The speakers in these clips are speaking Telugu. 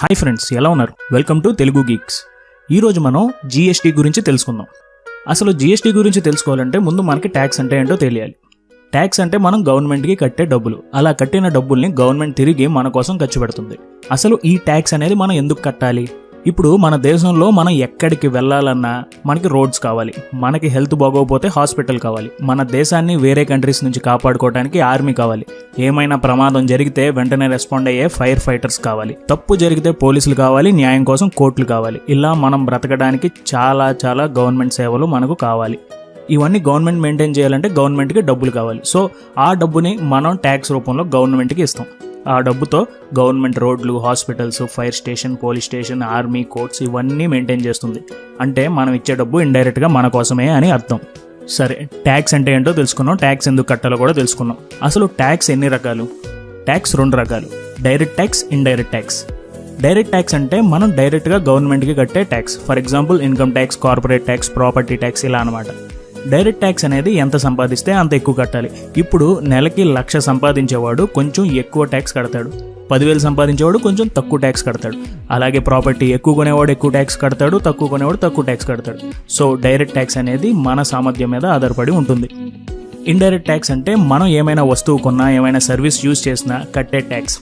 హాయ్ ఫ్రెండ్స్, ఎలా ఉన్నారు? Welcome to Telugu Geeks. ఈరోజు మనం జీఎస్టీ గురించి తెలుసుకుందాం. అసలు జీఎస్టీ గురించి తెలుసుకోవాలంటే ముందు మనకి ట్యాక్స్ అంటే ఏంటో తెలియాలి. ట్యాక్స్ అంటే మనం గవర్నమెంట్కి కట్టే డబ్బులు. అలా కట్టిన డబ్బుల్ని గవర్నమెంట్ తిరిగి మన కోసం ఖర్చు పెడుతుంది. అసలు ఈ ట్యాక్స్ అనేది మనం ఎందుకు కట్టాలి? ఇప్పుడు మన దేశంలో మనం ఎక్కడికి వెళ్ళాలన్నా మనకి రోడ్స్ కావాలి, మనకి హెల్త్ బాగోకపోతే హాస్పిటల్ కావాలి, మన దేశాన్ని వేరే కంట్రీస్ నుంచి కాపాడుకోవడానికి ఆర్మీ కావాలి, ఏమైనా ప్రమాదం జరిగితే వెంటనే రెస్పాండ్ అయ్యే ఫైర్ ఫైటర్స్ కావాలి, తప్పు జరిగితే పోలీసులు కావాలి, న్యాయం కోసం కోర్టులు కావాలి. ఇలా మనం బ్రతకడానికి చాలా గవర్నమెంట్ సేవలు మనకు కావాలి. ఇవన్నీ గవర్నమెంట్ మెయింటైన్ చేయాలంటే గవర్నమెంట్కి డబ్బులు కావాలి. సో ఆ డబ్బుని మనం ట్యాక్స్ రూపంలో గవర్నమెంట్కి ఇస్తాం. ఆ డబ్బుతో గవర్నమెంట్ రోడ్లు, hospitals, fire station, police station, army, courts ఇవన్నీ మెయింటైన్ చేస్తుంది. అంటే మనం ఇచ్చే డబ్బు ఇండైరెక్ట్గా మన కోసమే అని అర్థం. సరే, ట్యాక్స్ అంటే ఏంటో తెలుసుకున్నాం, ట్యాక్స్ ఎందుకు కట్టాలో కూడా తెలుసుకున్నాం. అసలు ట్యాక్స్ ఎన్ని రకాలు? ట్యాక్స్ 2 రకాలు: direct tax, indirect tax. Direct tax అంటే మనం డైరెక్ట్గా గవర్నమెంట్కి కట్టే tax. For example income tax, corporate tax, property tax, ఇలా అనమాట. డైరెక్ట్ ట్యాక్స్ అనేది ఎంత సంపాదిస్తే అంత ఎక్కువ కట్టాలి. ఇప్పుడు నెలకి 1,00,000 సంపాదించేవాడు కొంచెం ఎక్కువ ట్యాక్స్ కడతాడు, 10,000 సంపాదించేవాడు కొంచెం తక్కువ ట్యాక్స్ కడతాడు. అలాగే ప్రాపర్టీ ఎక్కువ కొనేవాడు ఎక్కువ ట్యాక్స్ కడతాడు, తక్కువ కొనేవాడు తక్కువ ట్యాక్స్ కడతాడు. సో డైరెక్ట్ ట్యాక్స్ అనేది మన సామర్థ్యం మీద ఆధారపడి ఉంటుంది. ఇండైరెక్ట్ ట్యాక్స్ అంటే మనం ఏమైనా వస్తువు కొన్నా, ఏమైనా సర్వీస్ యూజ్ చేసినా కట్టే ట్యాక్స్.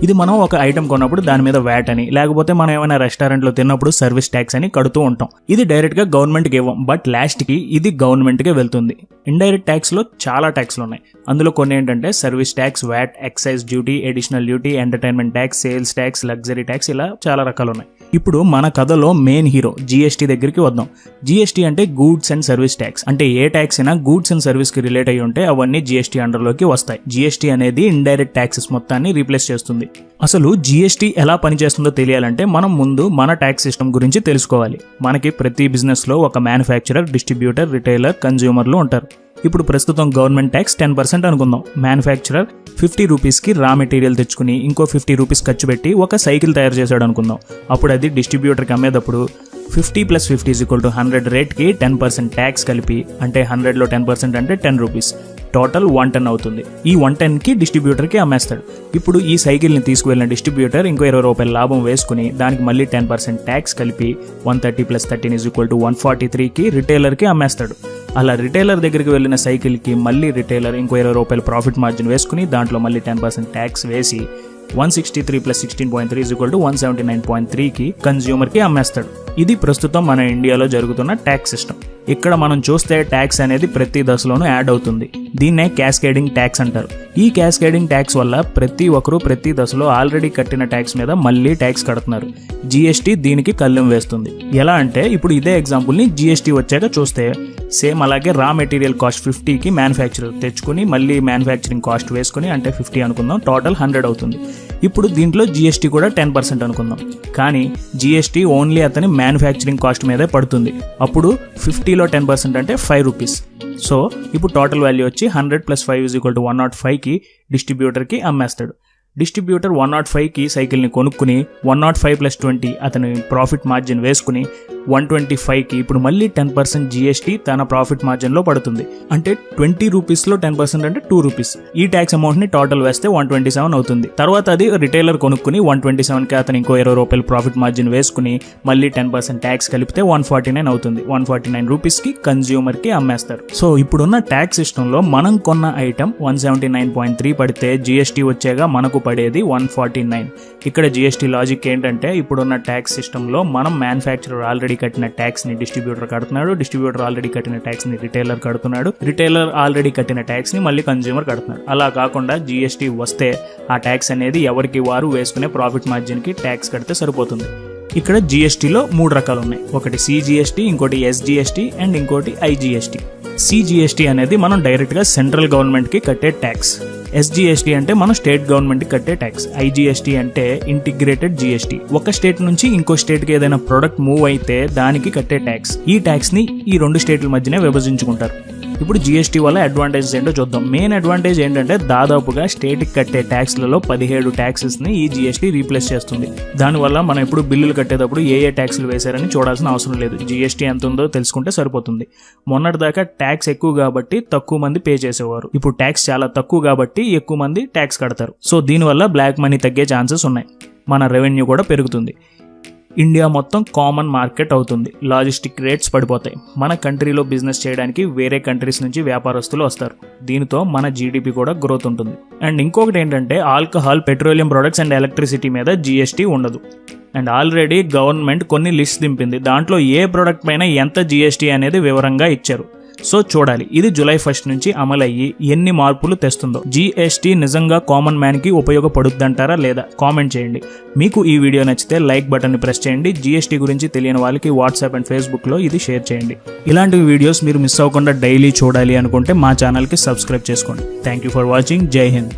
ఇది మనం ఒక ఐటమ్ కొన్నప్పుడు దాని మీద వ్యాట్ అని, లేకపోతే మనం ఏమైనా రెస్టారెంట్లో తిన్నప్పుడు సర్వీస్ ట్యాక్స్ అని కడుతూ ఉంటాం. ఇది డైరెక్ట్గా గవర్నమెంట్కి ఇవ్వం, బట్ లాస్ట్కి ఇది గవర్నమెంట్కే వెళ్తుంది. ఇండైరెక్ట్ ట్యాక్స్లో చాలా ట్యాక్స్లు ఉన్నాయి. అందులో కొన్ని ఏంటంటే service tax, VAT, excise duty, additional duty, entertainment tax, sales tax, luxury tax, ఇలా చాలా రకాలు ఉన్నాయి. ఇప్పుడు మన కథలో మెయిన్ హీరో జీఎస్టీ దగ్గరికి వద్దాం. జీఎస్టీ అంటే గూడ్స్ అండ్ సర్వీస్ ట్యాక్స్. అంటే ఏ ట్యాక్స్ అయినా గూడ్స్ అండ్ సర్వీస్ కి రిలేట్ అయ్యి ఉంటే అవన్నీ జీఎస్టీ అండర్లోకి వస్తాయి. జీఎస్టీ అనేది ఇండైరెక్ట్ ట్యాక్సెస్ మొత్తాన్ని రీప్లేస్ చేస్తుంది. అసలు జీఎస్టీ ఎలా పనిచేస్తుందో తెలియాలంటే మనం ముందు మన ట్యాక్స్ సిస్టమ్ గురించి తెలుసుకోవాలి. మనకి ప్రతి బిజినెస్ లో ఒక మ్యానుఫ్యాక్చరర్, డిస్ట్రిబ్యూటర్, రిటైలర్, కన్జ్యూమర్లు ఉంటారు. ఇప్పుడు ప్రస్తుతం గవర్నమెంట్ ట్యాక్స్ 10% అనుకుందాం. మ్యానుఫ్యాక్చరర్ 50 రూపీస్కి రా మెటీరియల్ తెచ్చుకుని ఇంకో 50 రూపీస్ ఖర్చు పెట్టి ఒక సైకిల్ తయారు చేశాడు అనుకుందాం. అప్పుడు అది డిస్ట్రిబ్యూటర్కి అమ్మేటప్పుడు 50 + 50 = 100 రేట్కి 10% ట్యాక్స్ కలిపి, అంటే 100లో 10% అంటే 10 రూపీస్, టోటల్ 110 అవుతుంది. ఈ 110కి డిస్ట్రిబ్యూటర్కి అమ్మేస్తాడు. ఇప్పుడు ఈ సైకిల్ని తీసుకువెళ్ళిన డిస్ట్రిబ్యూటర్ ఇంకో 20 రూపాయల లాభం వేసుకుని దానికి మళ్ళీ 10% ట్యాక్స్ కలిపి 130 + 13 = 143కి రిటైలర్కి అమ్మేస్తాడు. అలా రిటైలర్ దగ్గరికి వెళ్ళిన సైకిల్కి మళ్ళీ రిటైలర్ ఇంకో 20 రూపాయల ప్రాఫిట్ మార్జిన్ వేసుకుని దాంట్లో మళ్ళీ 10% ట్యాక్స్ వేసి 163 + 16.3 = 179.3కి కన్జ్యూమర్కి అమ్మేస్తాడు. ఇది ప్రస్తుతం మన ఇండియాలో జరుగుతున్న ట్యాక్స్ సిస్టమ్. ఇక్కడ మనం చూస్తే ట్యాక్స్ అనేది ప్రతి దశలోనూ యాడ్ అవుతుంది. దీన్నే క్యాస్కేడింగ్ ట్యాక్స్ అంటారు. ఈ క్యాస్కేడింగ్ ట్యాక్స్ వల్ల ప్రతి ఒక్కరూ ప్రతి దశలో ఆల్రెడీ కట్టిన ట్యాక్స్ మీద మళ్ళీ ట్యాక్స్ కడుతున్నారు. జీఎస్టీ దీనికి కళ్ళెం వేస్తుంది. ఎలా అంటే ఇప్పుడు ఇదే ఎగ్జాంపుల్ని జీఎస్టీ వచ్చాక చూస్తే సేమ్ అలాగే రా మెటీరియల్ కాస్ట్ 50కి మ్యానుఫ్యాక్చరర్ తెచ్చుకుని మళ్ళీ మ్యానుఫ్యాక్చరింగ్ కాస్ట్ వేసుకుని, అంటే 50 అనుకుందాం, టోటల్ 100 అవుతుంది. ఇప్పుడు దీంట్లో జీఎస్టీ కూడా 10% అనుకుందాం. కానీ జీఎస్టీ ఓన్లీ అతని మ్యానుఫ్యాక్చరింగ్ కాస్ట్ మీదే పడుతుంది. అప్పుడు 50లో 10% అంటే 5 రూపీస్. సో ఇప్పుడు టోటల్ వాల్యూ వచ్చి 100 + 5 = 105కి డిస్ట్రిబ్యూటర్కి అమ్మేస్తాడు. డిస్ట్రిబ్యూటర్ 105కి సైకిల్ని కొనుక్కుని 105 + 20 అతని ప్రాఫిట్ మార్జిన్ వేసుకుని 125కి ఇప్పుడు మళ్ళీ 10% జీఎస్టీ తన ప్రాఫిట్ మార్జిన్లో పడుతుంది. అంటే 20 రూపీస్లో 10% అంటే 2 రూపీస్. ఈ ట్యాక్స్ అమౌంట్ని టోటల్ వేస్తే 127 అవుతుంది. తర్వాత అది రిటైలర్ కొనుక్కుని 127కి అతను ఇంకో 20 రూపాయల ప్రాఫిట్ మార్జిన్ వేసుకుని మళ్ళీ 10% ట్యాక్స్ కలిపితే 149 అవుతుంది. 149 రూపీస్కి కన్జ్యూమర్కి అమ్మేస్తారు. సో ఇప్పుడున్న ట్యాక్స్ సిస్టంలో మనం కొన్న ఐటమ్ 179.3 పడితే జీఎస్టీ వచ్చాక మనకు పడేది 149. ఇక్కడ జీఎస్టీ లాజిక్ ఏంటంటే ఇప్పుడున్న ట్యాక్స్ సిస్టంలో మనం మ్యానుఫ్యాక్చరర్ ఆల్రెడీ కట్టిన ట్యాక్స్ ని డిస్ట్రిబ్యూటర్ కడుతున్నాడు, డిస్ట్రిబ్యూటర్ ఆల్రెడీ కట్టిన ట్యాక్స్ ని రిటైలర్ కడుతున్నాడు, రిటైలర్ ఆల్రెడీ కట్టిన ట్యాక్స్ ని మళ్ళీ కన్జ్యూమర్ కడుతున్నాడు. అలా కాకుండా జీఎస్టీ వస్తే ఆ ట్యాక్స్ అనేది ఎవరికి వారు వేసుకునే ప్రాఫిట్ మార్జిన్ కి ట్యాక్స్ కడితే సరిపోతుంది. ఇక్కడ జీఎస్టీలో 3 రకాలు ఉన్నాయి. ఒకటి సిజిఎస్టీ, ఇంకోటి ఎస్జిఎస్టీ అండ్ ఇంకోటి ఐజిఎస్టీ. సిజిఎస్టీ అనేది మనం డైరెక్ట్గా సెంట్రల్ గవర్నమెంట్కి కట్టే ట్యాక్స్. ఎస్జిఎస్టీ అంటే మనం స్టేట్ గవర్నమెంట్కి కట్టే ట్యాక్స్. ఐజిఎస్టీ అంటే ఇంటిగ్రేటెడ్ జిఎస్టీ. ఒక స్టేట్ నుంచి ఇంకో స్టేట్కి ఏదైనా ప్రొడక్ట్ మూవ్ అయితే దానికి కట్టే ట్యాక్స్. ఈ ట్యాక్స్ని ఈ 2 స్టేట్ల మధ్యనే విభజించుకుంటారు. ఇప్పుడు జీఎస్టీ వల్ల అడ్వాంటేజెస్ ఏంటో చూద్దాం. మెయిన్ అడ్వాంటేజ్ ఏంటంటే దాదాపుగా స్టేట్కి కట్టే ట్యాక్స్లలో 17 ట్యాక్సెస్ని ఈ జీఎస్టీ రీప్లేస్ చేస్తుంది. దానివల్ల మనం ఎప్పుడు బిల్లులు కట్టేటప్పుడు ఏ ట్యాక్స్లు వేశారని చూడాల్సిన అవసరం లేదు. జీఎస్టీ ఎంత ఉందో తెలుసుకుంటే సరిపోతుంది. మొన్నటిదాకా ట్యాక్స్ ఎక్కువ కాబట్టి తక్కువ మంది పే చేసేవారు. ఇప్పుడు ట్యాక్స్ చాలా తక్కువ కాబట్టి ఎక్కువ మంది ట్యాక్స్ కడతారు. సో దీనివల్ల బ్లాక్ మనీ తగ్గే ఛాన్సెస్ ఉన్నాయి. మన రెవెన్యూ కూడా పెరుగుతుంది. ఇండియా మొత్తం కామన్ మార్కెట్ అవుతుంది. లాజిస్టిక్ రేట్స్ పడిపోతాయి. మన కంట్రీలో బిజినెస్ చేయడానికి వేరే కంట్రీస్ నుంచి వ్యాపారస్తులు వస్తారు. దీనితో మన జీడిపి కూడా గ్రోత్ ఉంటుంది. అండ్ ఇంకొకటి ఏంటంటే alcohol, petroleum products and electricity మీద జీఎస్టీ ఉండదు. అండ్ ఆల్రెడీ గవర్నమెంట్ కొన్ని లిస్ట్ దింపింది. దాంట్లో ఏ ప్రోడక్ట్ పైన ఎంత జీఎస్టీ అనేది వివరంగా ఇచ్చారు. సో చూడాలి ఇది జూలై 1 నుంచి అమలయ్యి ఎన్ని మార్పులు తెస్తుందో. జీఎస్టీ నిజంగా కామన్ మ్యాన్ కి ఉపయోగపడుద్దంటారా లేదా కామెంట్ చేయండి. మీకు ఈ వీడియో నచ్చితే లైక్ బటన్ ని ప్రెస్ చేయండి. జీఎస్టీ గురించి తెలియని వాళ్ళకి వాట్సాప్ అండ్ ఫేస్బుక్ లో ఇది షేర్ చేయండి. ఇలాంటి వీడియోస్ మీరు మిస్ అవ్వకుండా డైలీ చూడాలి అనుకుంటే మా ఛానల్ కి సబ్స్క్రైబ్ చేసుకోండి. Thank you for watching. జై హింద్.